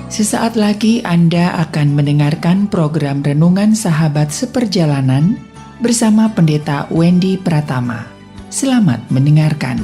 Sesaat lagi Anda akan mendengarkan program Renungan Sahabat Seperjalanan bersama Pendeta Wendy Pratama. Selamat mendengarkan.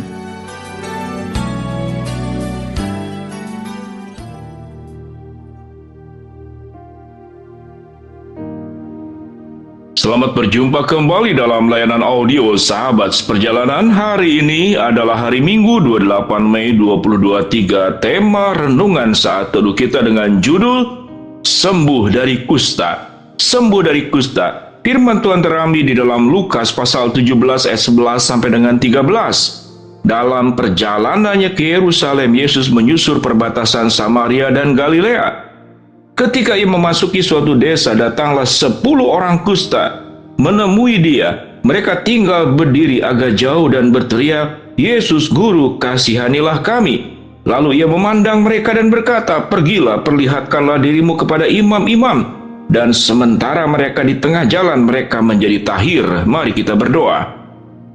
Selamat berjumpa kembali dalam layanan audio Sahabat Seperjalanan. Hari ini adalah hari Minggu 28 Mei 2023. Tema renungan saat teduh kita dengan judul Sembuh dari Kusta. Sembuh dari Kusta. Firman Tuhan terambil di dalam Lukas pasal 17 ayat 11 sampai dengan 13. Dalam perjalanannya ke Yerusalem, Yesus menyusur perbatasan Samaria dan Galilea. Ketika ia memasuki suatu desa, datanglah 10 orang kusta menemui dia. Mereka tinggal berdiri agak jauh dan berteriak, "Yesus Guru, kasihanilah kami." Lalu ia memandang mereka dan berkata, "Pergilah, perlihatkanlah dirimu kepada imam-imam." Dan sementara mereka di tengah jalan, mereka menjadi tahir. Mari kita berdoa.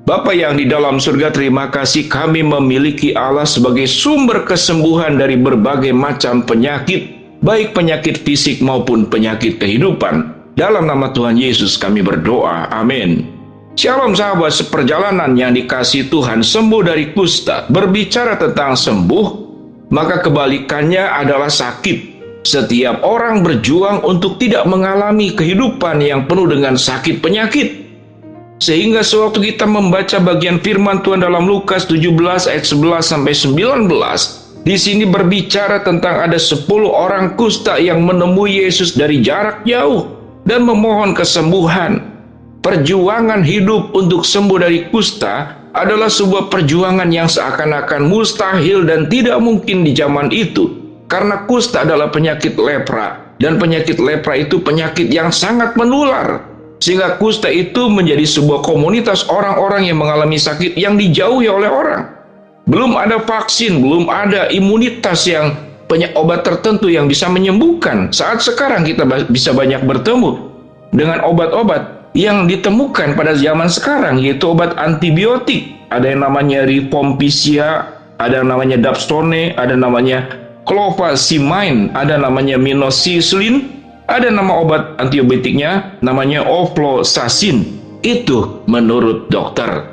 Bapa yang di dalam surga, terima kasih kami memiliki Allah sebagai sumber kesembuhan dari berbagai macam penyakit, baik penyakit fisik maupun penyakit kehidupan. Dalam nama Tuhan Yesus kami berdoa, amin. Shalom sahabat seperjalanan yang dikasihi Tuhan. Sembuh dari kusta. Berbicara tentang sembuh, maka kebalikannya adalah sakit. Setiap orang berjuang untuk tidak mengalami kehidupan yang penuh dengan sakit penyakit. Sehingga sewaktu kita membaca bagian firman Tuhan dalam Lukas 17 ayat 11 sampai 19, di sini berbicara tentang ada 10 orang kusta yang menemui Yesus dari jarak jauh dan memohon kesembuhan. Perjuangan hidup untuk sembuh dari kusta adalah sebuah perjuangan yang seakan-akan mustahil dan tidak mungkin di zaman itu. Karena kusta adalah penyakit lepra, dan penyakit lepra itu penyakit yang sangat menular. Sehingga kusta itu menjadi sebuah komunitas orang-orang yang mengalami sakit yang dijauhi oleh orang. Belum ada vaksin, belum ada imunitas yang obat tertentu yang bisa menyembuhkan. Saat sekarang kita bisa banyak bertemu dengan obat-obat yang ditemukan pada zaman sekarang, yaitu obat antibiotik. Ada yang namanya Rifampicin, ada yang namanya Dapsone, ada namanya Clofazimine, ada namanya Minoxidil, ada nama obat antibiotiknya namanya Ofloxacin. Itu menurut dokter.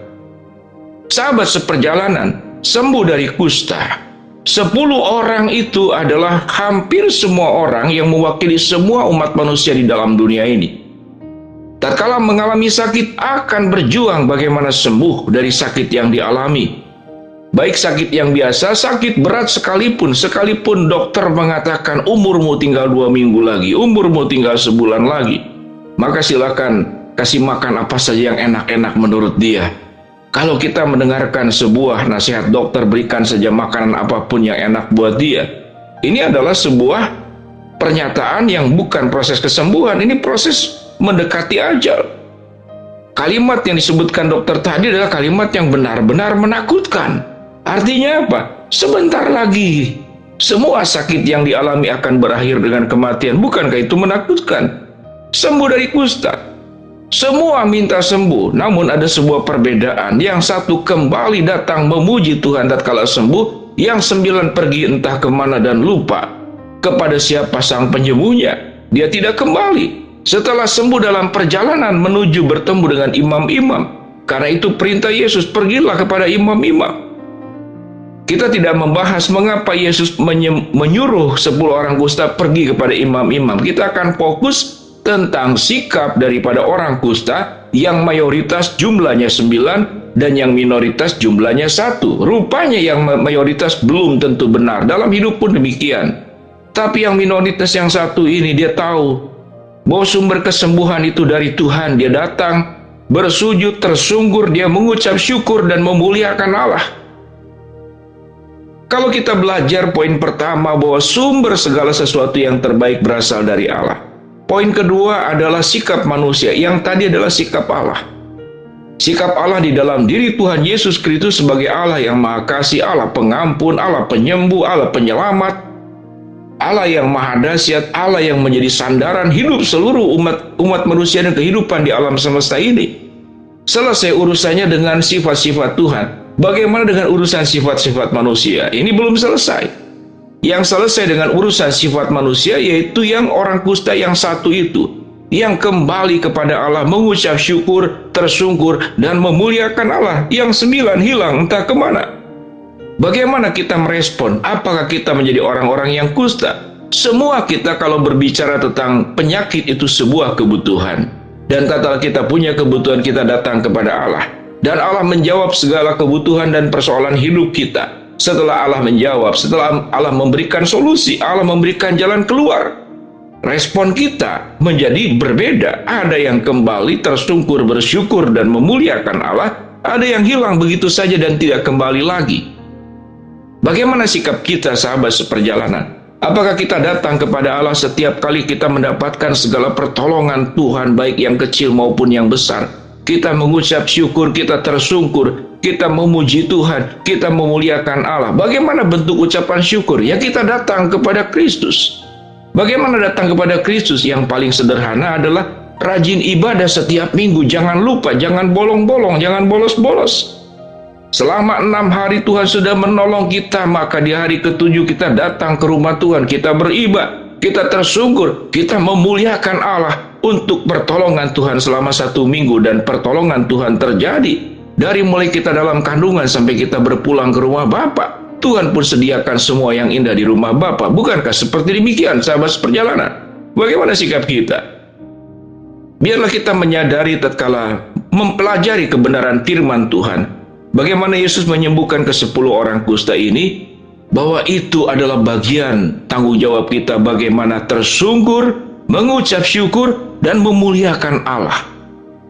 Sahabat seperjalanan, sembuh dari kusta. 10 orang itu adalah hampir semua orang yang mewakili semua umat manusia di dalam dunia ini. Tatkala mengalami sakit, akan berjuang bagaimana sembuh dari sakit yang dialami. Baik sakit yang biasa, sakit berat sekalipun dokter mengatakan umurmu tinggal 2 minggu lagi, umurmu tinggal sebulan lagi, maka silakan kasih makan apa saja yang enak-enak menurut dia. Kalau kita mendengarkan sebuah nasihat dokter, berikan saja makanan apapun yang enak buat dia. Ini adalah sebuah pernyataan yang bukan proses kesembuhan, ini proses mendekati ajal. Kalimat yang disebutkan dokter tadi adalah kalimat yang benar-benar menakutkan. Artinya apa? Sebentar lagi semua sakit yang dialami akan berakhir dengan kematian. Bukankah itu menakutkan? Sembuh dari kusta. Semua minta sembuh, namun ada sebuah perbedaan. Yang satu kembali datang memuji Tuhan tatkala sembuh, yang 9 pergi entah kemana dan lupa kepada siapa sang penyembuhnya. Dia tidak kembali. Setelah sembuh dalam perjalanan menuju bertemu dengan imam-imam. Karena itu perintah Yesus, pergilah kepada imam-imam. Kita tidak membahas mengapa Yesus menyuruh 10 orang kusta pergi kepada imam-imam. Kita akan fokus tentang sikap daripada orang kusta yang mayoritas jumlahnya 9 dan yang minoritas jumlahnya 1. Rupanya yang mayoritas belum tentu benar. Dalam hidup pun demikian. Tapi yang minoritas yang 1 ini dia tahu bahwa sumber kesembuhan itu dari Tuhan. Dia datang, bersujud, tersungkur, dia mengucap syukur dan memuliakan Allah. Kalau kita belajar poin pertama bahwa sumber segala sesuatu yang terbaik berasal dari Allah. Poin kedua adalah sikap manusia, yang tadi adalah sikap Allah. Sikap Allah di dalam diri Tuhan Yesus Kristus sebagai Allah yang Maha Kasih, Allah Pengampun, Allah Penyembuh, Allah Penyelamat, Allah yang Maha Dahsyat, Allah yang menjadi sandaran hidup seluruh umat manusia dan kehidupan di alam semesta ini. Selesai urusannya dengan sifat-sifat Tuhan. Bagaimana dengan urusan sifat-sifat manusia? Ini belum selesai. yang selesai dengan urusan sifat manusia, yaitu yang orang kusta yang satu itu, yang kembali kepada Allah, mengucap syukur, tersungkur, dan memuliakan Allah. Yang 9 hilang entah kemana. Bagaimana kita merespon? Apakah kita menjadi orang-orang yang kusta? Semua kita kalau berbicara tentang penyakit itu sebuah kebutuhan. Dan kata kita punya kebutuhan, kita datang kepada Allah. Dan Allah menjawab segala kebutuhan dan persoalan hidup kita. Setelah Allah menjawab, setelah Allah memberikan solusi, Allah memberikan jalan keluar, respon kita menjadi berbeda. Ada yang kembali tersungkur, bersyukur, dan memuliakan Allah. Ada yang hilang begitu saja dan tidak kembali lagi. Bagaimana sikap kita, sahabat seperjalanan? Apakah kita datang kepada Allah setiap kali kita mendapatkan segala pertolongan Tuhan, baik yang kecil maupun yang besar? Kita mengucap syukur, kita tersungkur, kita memuji Tuhan, kita memuliakan Allah. Bagaimana bentuk ucapan syukur? Ya, kita datang kepada Kristus. Bagaimana datang kepada Kristus? Yang paling sederhana adalah rajin ibadah setiap minggu. Jangan lupa, jangan bolong-bolong, jangan bolos-bolos. Selama 6 hari Tuhan sudah menolong kita, maka di hari ke-7 kita datang ke rumah Tuhan, kita beribadah, kita tersungkur, kita memuliakan Allah untuk pertolongan Tuhan selama 1 minggu. Dan pertolongan Tuhan terjadi dari mulai kita dalam kandungan sampai kita berpulang ke rumah Bapa. Tuhan pun sediakan semua yang indah di rumah Bapa. Bukankah seperti demikian, sahabat seperjalanan? Bagaimana sikap kita? Biarlah kita menyadari tatkala mempelajari kebenaran firman Tuhan, bagaimana Yesus menyembuhkan ke-10 orang kusta ini, bahwa itu adalah bagian tanggung jawab kita bagaimana tersungkur, mengucap syukur, dan memuliakan Allah.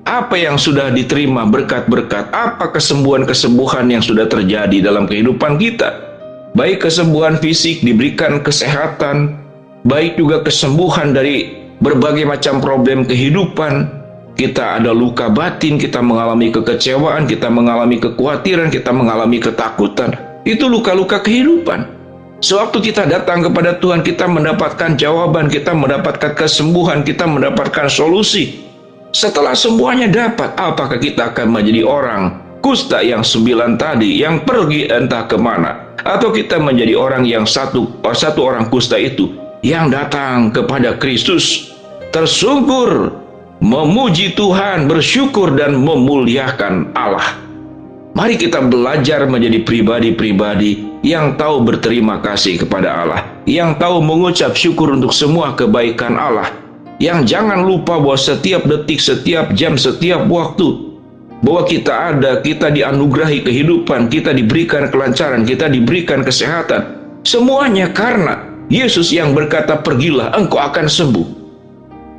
Apa yang sudah diterima berkat-berkat, apa kesembuhan-kesembuhan yang sudah terjadi dalam kehidupan kita. Baik kesembuhan fisik, diberikan kesehatan, baik juga kesembuhan dari berbagai macam problem kehidupan. Kita ada luka batin, kita mengalami kekecewaan, kita mengalami kekhawatiran, kita mengalami ketakutan. Itu luka-luka kehidupan. Sewaktu kita datang kepada Tuhan, kita mendapatkan jawaban, kita mendapatkan kesembuhan, kita mendapatkan solusi. Setelah semuanya dapat, apakah kita akan menjadi orang kusta yang 9 tadi, yang pergi entah kemana? Atau kita menjadi orang yang satu orang kusta itu, yang datang kepada Kristus, tersungkur, memuji Tuhan, bersyukur, dan memuliakan Allah. Mari kita belajar menjadi pribadi-pribadi yang tahu berterima kasih kepada Allah, yang tahu mengucap syukur untuk semua kebaikan Allah, yang jangan lupa bahwa setiap detik, setiap jam, setiap waktu, bahwa kita ada, kita dianugerahi kehidupan, kita diberikan kelancaran, kita diberikan kesehatan. Semuanya karena Yesus yang berkata, pergilah, engkau akan sembuh.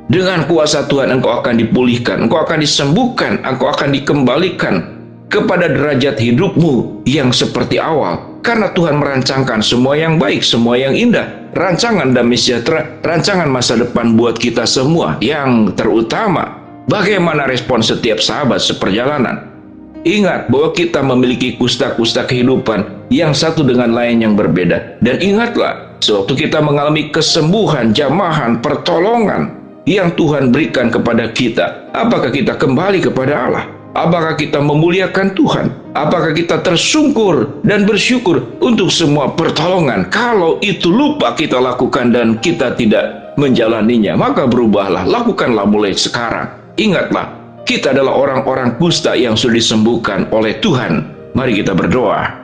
Dengan kuasa Tuhan engkau akan dipulihkan, engkau akan disembuhkan, engkau akan dikembalikan kepada derajat hidupmu yang seperti awal. Karena Tuhan merancangkan semua yang baik, semua yang indah, rancangan damai sejahtera, rancangan masa depan buat kita semua. Yang terutama, bagaimana respon setiap sahabat seperjalanan? Ingat bahwa kita memiliki kusta-kusta kehidupan yang satu dengan lain yang berbeda. Dan ingatlah, sewaktu kita mengalami kesembuhan, jamahan, pertolongan yang Tuhan berikan kepada kita, apakah kita kembali kepada Allah? Apakah kita memuliakan Tuhan? Apakah kita tersungkur dan bersyukur untuk semua pertolongan? Kalau itu lupa kita lakukan dan kita tidak menjalaninya, maka berubahlah, lakukanlah mulai sekarang. Ingatlah, kita adalah orang-orang kusta yang sudah disembuhkan oleh Tuhan. Mari kita berdoa.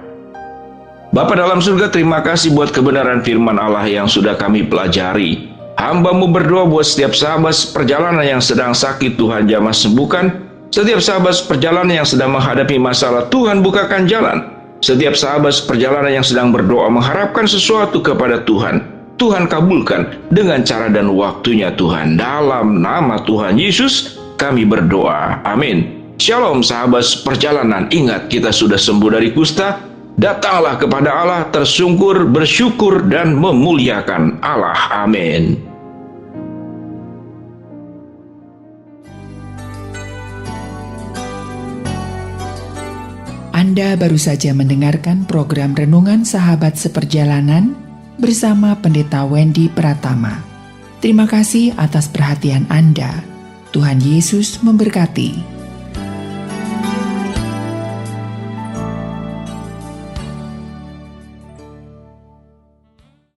Bapa dalam surga, terima kasih buat kebenaran firman Allah yang sudah kami pelajari. Hamba-Mu berdoa buat setiap sahabat perjalanan yang sedang sakit, Tuhan jamah sembuhkan. Setiap sahabat perjalanan yang sedang menghadapi masalah, Tuhan bukakan jalan. Setiap sahabat perjalanan yang sedang berdoa mengharapkan sesuatu kepada Tuhan, Tuhan kabulkan dengan cara dan waktunya Tuhan. Dalam nama Tuhan Yesus kami berdoa. Amin. Shalom sahabat perjalanan. Ingat, kita sudah sembuh dari kusta. Datanglah kepada Allah, tersungkur, bersyukur, dan memuliakan Allah. Amin. Anda baru saja mendengarkan program Renungan Sahabat Seperjalanan bersama Pendeta Wendy Pratama. Terima kasih atas perhatian Anda. Tuhan Yesus memberkati.